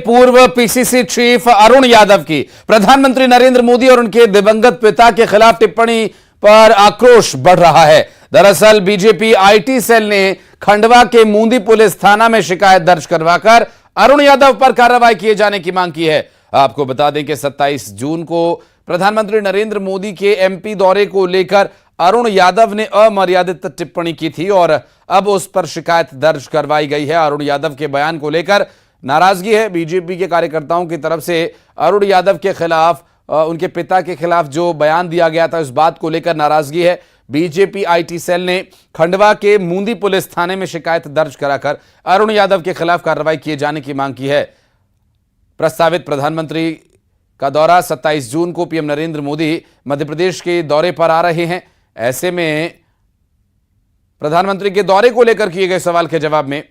पूर्व PCC chief Arun Yadav की प्रधानमंत्री नरेंद्र मोदी और उनके दिवंगत पिता के खिलाफ टिप्पणी पर आक्रोश बढ़ रहा है। दरअसल बीजेपी आईटी सेल ने खंडवा के मूंदी पुलिस थाना में शिकायत दर्ज करवाकर अरुण यादव पर कार्रवाई किए जाने की मांग की है। आपको बता दें कि 27 जून को प्रधानमंत्री नरेंद्र मोदी के एमपी दौरे को लेकर अरुण यादव ने अमर्यादित टिप्पणी की थी और अब उस पर शिकायत दर्ज करवाई गई है। अरुण यादव के बयान को लेकर नाराजगी है। बीजेपी के कार्यकर्ताओं की तरफ से अरुण यादव के खिलाफ, उनके पिता के खिलाफ जो बयान दिया गया था, इस बात को लेकर नाराजगी है। बीजेपी आईटी सेल ने खंडवा के मूंदी पुलिस थाने में शिकायत दर्ज कराकर अरुण यादव के खिलाफ कार्रवाई किए जाने की मांग की है। प्रस्तावित प्रधानमंत्री का दौरा 27 जून को पीएम नरेंद्र मोदी मध्य प्रदेश के दौरे पर आ रहे हैं। ऐसे में प्रधानमंत्री के दौरे को लेकर किए गए सवाल के जवाब में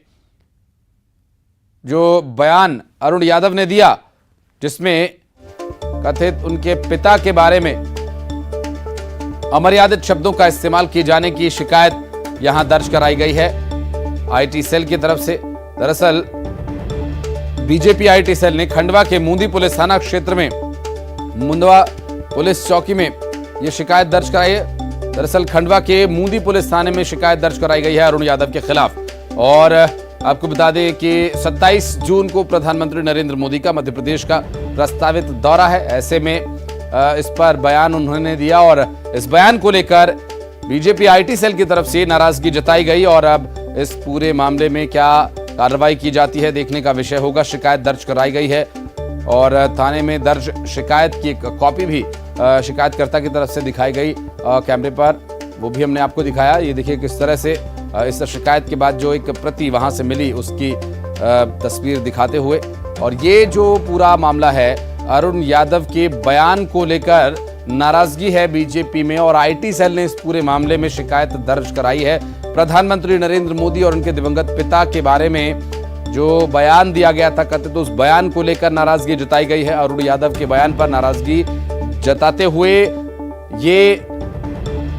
जो बयान अरुण यादव ने दिया, जिसमें कथित उनके पिता के बारे में अमर्यादित शब्दों का इस्तेमाल किए जाने की शिकायत यहां दर्ज कराई गई है आईटी सेल की तरफ से। दरअसल बीजेपी आईटी सेल ने खंडवा के मूंदी पुलिस थाना क्षेत्र में मुंदवा पुलिस चौकी में यह शिकायत दर्ज कराई है। दरअसल खंडवा के मूंदी पुलिस थाने में शिकायत दर्ज कराई गई है अरुण यादव के खिलाफ। और आपको बता दें कि 27 जून को प्रधानमंत्री नरेंद्र मोदी का मध्य प्रदेश का प्रस्तावित दौरा है। ऐसे में इस पर बयान उन्होंने दिया और इस बयान को लेकर बीजेपी आईटी सेल की तरफ से नाराजगी जताई गई और अब इस पूरे मामले में क्या कार्रवाई की जाती है देखने का विषय होगा। शिकायत दर्ज कराई गई है और थाने में दर्ज शिकायत की एक कॉपी भी शिकायतकर्ता की तरफ से दिखाई गई कैमरे पर, वो भी हमने आपको दिखाया। ये देखिए किस तरह से इस शिकायत के बाद जो एक प्रति वहां से मिली उसकी तस्वीर दिखाते हुए। और ये जो पूरा मामला है, अरुण यादव के बयान को लेकर नाराजगी है बीजेपी में और आईटी सेल ने इस पूरे मामले में शिकायत दर्ज कराई है। प्रधानमंत्री नरेंद्र मोदी और उनके दिवंगत पिता के बारे में जो बयान दिया गया था कथित, उस बयान को लेकर नाराजगी जताई गई है। अरुण यादव के बयान पर नाराजगी जताते हुए ये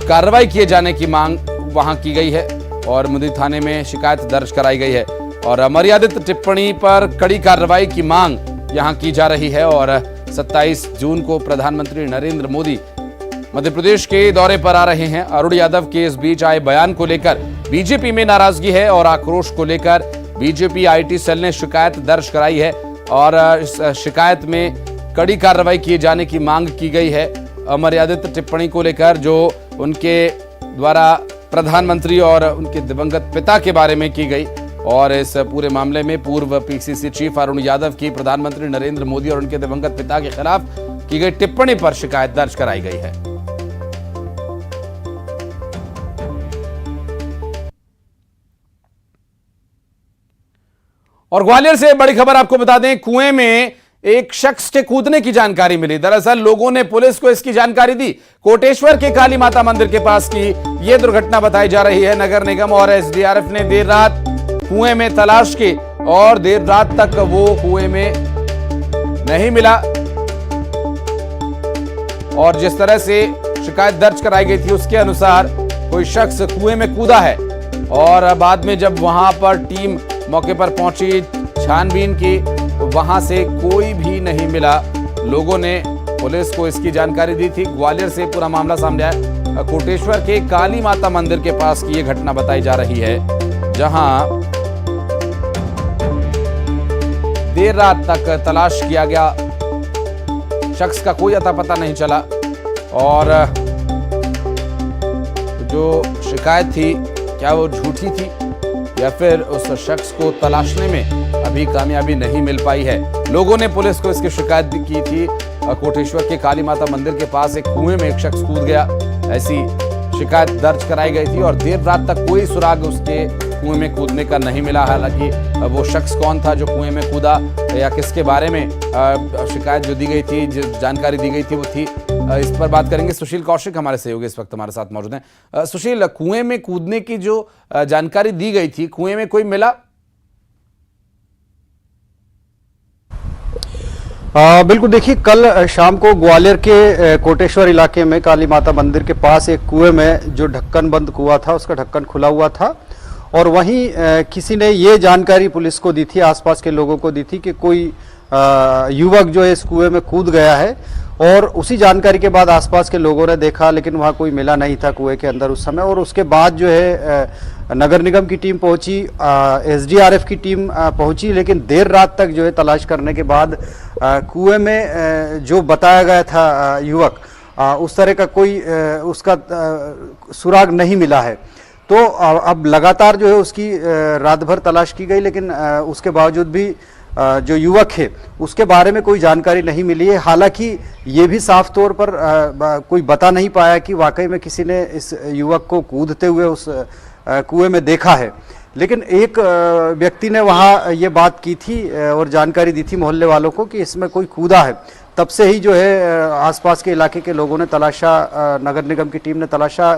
कार्रवाई किए जाने की मांग वहां की गई है और मूंदी थाने में शिकायत दर्ज कराई गई है और अमर्यादित टिप्पणी पर कड़ी कार्रवाई की मांग यहां की जा रही है। और 27 जून को प्रधानमंत्री नरेंद्र मोदी मध्य प्रदेश के दौरे पर आ रहे हैं। अरुण यादव के इस बीच आए बयान को लेकर बीजेपी में नाराजगी है और आक्रोश को लेकर बीजेपी आईटी सेल ने शिकायत दर्ज कराई है और इस शिकायत में कड़ी कार्रवाई किए जाने की मांग की गई है। अमर्यादित टिप्पणी को लेकर जो उनके द्वारा प्रधानमंत्री और उनके दिवंगत पिता के बारे में की गई और इस पूरे मामले में पूर्व पीसीसी चीफ अरुण यादव की प्रधानमंत्री नरेंद्र मोदी और उनके दिवंगत पिता के खिलाफ की गई टिप्पणी पर शिकायत दर्ज कराई गई है। और ग्वालियर से बड़ी खबर आपको बता दें, कुएं में एक शख्स के कूदने की जानकारी मिली। दरअसल लोगों ने पुलिस को इसकी जानकारी दी। कोटेश्वर के काली माता मंदिर के पास की यह दुर्घटना बताई जा रही है। नगर निगम और एसडीआरएफ ने देर रात कुएं में तलाश की और देर रात तक वो कुएं में नहीं मिला और जिस तरह से शिकायत दर्ज कराई गई थी उसके अनुसार कोई शख्स कुएं में कूदा है और बाद में जब वहां पर टीम मौके पर पहुंची, छानबीन की, वहां से कोई भी नहीं मिला। लोगों ने पुलिस को इसकी जानकारी दी थी। ग्वालियर से पूरा मामला सामने आया। कोटेश्वर के काली माता मंदिर के पास की यह घटना बताई जा रही है, जहां देर रात तक तलाश किया गया, शख्स का कोई अता पता नहीं चला और जो शिकायत थी क्या वो झूठी थी या फिर उस शख्स को तलाशने में अभी कामयाबी नहीं मिल पाई है। लोगों ने पुलिस को इसकी शिकायत की थी। कोटेश्वर के काली माता मंदिर के पास एक कुएं में एक शख्स कूद गया, ऐसी शिकायत दर्ज कराई गई थी और देर रात तक कोई सुराग उसके कुएं में कूदने का नहीं मिला। हालांकि वो शख्स कौन था जो कुएं में कूदा या किसके बारे में शिकायत जो दी गई थी, जो जानकारी दी गई थी वो थी, इस पर बात करेंगे। सुशील कौशिक हमारे सहयोगी इस वक्त हमारे साथ मौजूद हैं। सुशील, कुएं में कूदने की जो जानकारी दी गई थी, कुएं में कोई मिला? बिल्कुल, देखिए कल शाम को ग्वालियर के कोटेश्वर इलाके में काली माता मंदिर के पास एक कुएं में जो ढक्कन बंद कुआं था उसका ढक्कन खुला हुआ था और वहीं किसी ने ये जानकारी पुलिस को दी थी, आसपास के लोगों को दी थी कि कोई युवक जो है इस कुएं में कूद गया है। और उसी जानकारी के बाद आसपास के लोगों ने देखा, लेकिन वहाँ कोई मिला नहीं था कुएं के अंदर उस समय। और उसके बाद जो है नगर निगम की टीम पहुंची, एसडीआरएफ की टीम पहुंची, लेकिन देर रात तक जो है तलाश करने के बाद कुएं में जो बताया गया था युवक, उस तरह का कोई उसका सुराग नहीं मिला है। तो अब लगातार जो है उसकी रात भर तलाश की गई, लेकिन उसके बावजूद भी जो युवक है उसके बारे में कोई जानकारी नहीं मिली है। हालांकि ये भी साफ तौर पर कोई बता नहीं पाया कि वाकई में किसी ने इस युवक को कूदते हुए उस कुएं में देखा है। लेकिन एक व्यक्ति ने वहाँ ये बात की थी और जानकारी दी थी मोहल्ले वालों को कि इसमें कोई कूदा है। तब से ही जो है आसपास के इलाके के लोगों ने तलाशा, नगर निगम की टीम ने तलाशा,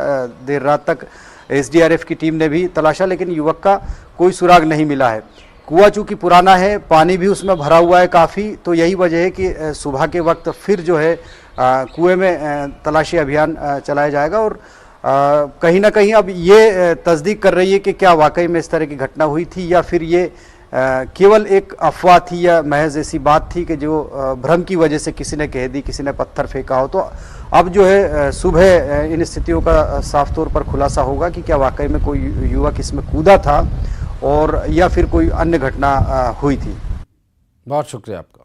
देर रात तक एसडीआरएफ की टीम ने भी तलाशा, लेकिन युवक का कोई सुराग नहीं मिला है। कुआं चूंकि पुराना है, पानी भी उसमें भरा हुआ है काफ़ी, तो यही वजह है कि सुबह के वक्त फिर जो है कुएं में तलाशी अभियान चलाया जाएगा। और कहीं ना कहीं अब ये तस्दीक कर रही है कि क्या वाकई में इस तरह की घटना हुई थी या फिर ये केवल एक अफवाह थी या महज ऐसी बात थी कि जो भ्रम की वजह से किसी ने कह दी, किसी ने पत्थर फेंका हो। तो अब जो है सुबह इन स्थितियों का साफ तौर पर खुलासा होगा कि क्या वाकई में कोई युवक इसमें कूदा था और या फिर कोई अन्य घटना हुई थी। बहुत शुक्रिया आपका।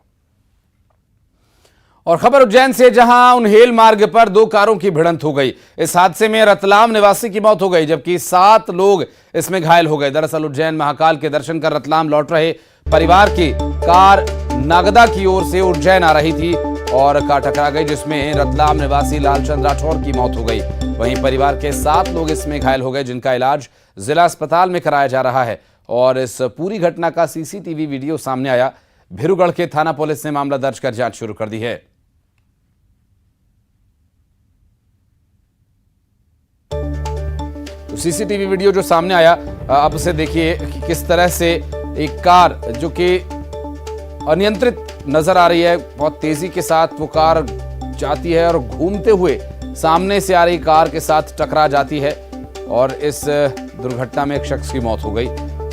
और खबर उज्जैन से, जहां उन्हेल मार्ग पर 2 कारों की भिड़ंत हो गई। इस हादसे में रतलाम निवासी की मौत हो गई, जबकि 7 लोग इसमें घायल हो गए। दरअसल उज्जैन महाकाल के दर्शन कर रतलाम लौट रहे परिवार की कार नागदा की ओर से उज्जैन आ रही थी और कार टकरा गई, जिसमें रतलाम निवासी लालचंद राठौर की मौत हो गई। वहीं परिवार के 7 लोग इसमें घायल हो गए, जिनका इलाज जिला अस्पताल में कराया जा रहा है। और इस पूरी घटना का सीसीटीवी वीडियो सामने आया। भिरूगढ़ के थाना पुलिस ने मामला दर्ज कर जांच शुरू कर दी है। तो सीसीटीवी वीडियो जो सामने आया, अब उसे देखिए कि किस तरह से एक कार जो कि अनियंत्रित नजर आ रही है, बहुत तेजी के साथ वो कार जाती है और घूमते हुए सामने से आ रही कार के साथ टकरा जाती है और इस दुर्घटना में एक शख्स की मौत हो गई।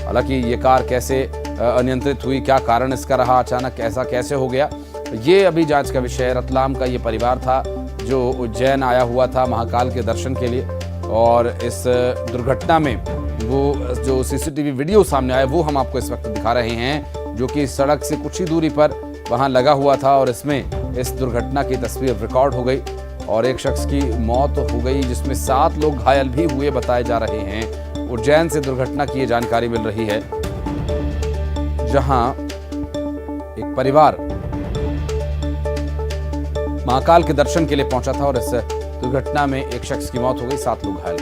हालांकि ये कार कैसे अनियंत्रित हुई, क्या कारण इसका रहा, अचानक ऐसा कैसे हो गया, ये अभी जांच का विषय है। रतलाम का ये परिवार था जो उज्जैन आया हुआ था महाकाल के दर्शन के लिए, और इस दुर्घटना में वो जो सीसीटीवी वीडियो सामने आया वो हम आपको इस वक्त दिखा रहे हैं, जो कि सड़क से कुछ ही दूरी पर वहां लगा हुआ था। और इसमें इस दुर्घटना की तस्वीर रिकॉर्ड हो गई और एक शख्स की मौत हो गई, जिसमें 7 लोग घायल भी हुए बताए जा रहे हैं। उज्जैन से दुर्घटना की ये जानकारी मिल रही है, जहां एक परिवार महाकाल के दर्शन के लिए पहुंचा था और इस दुर्घटना में एक शख्स की मौत हो गई, 7 लोग घायल।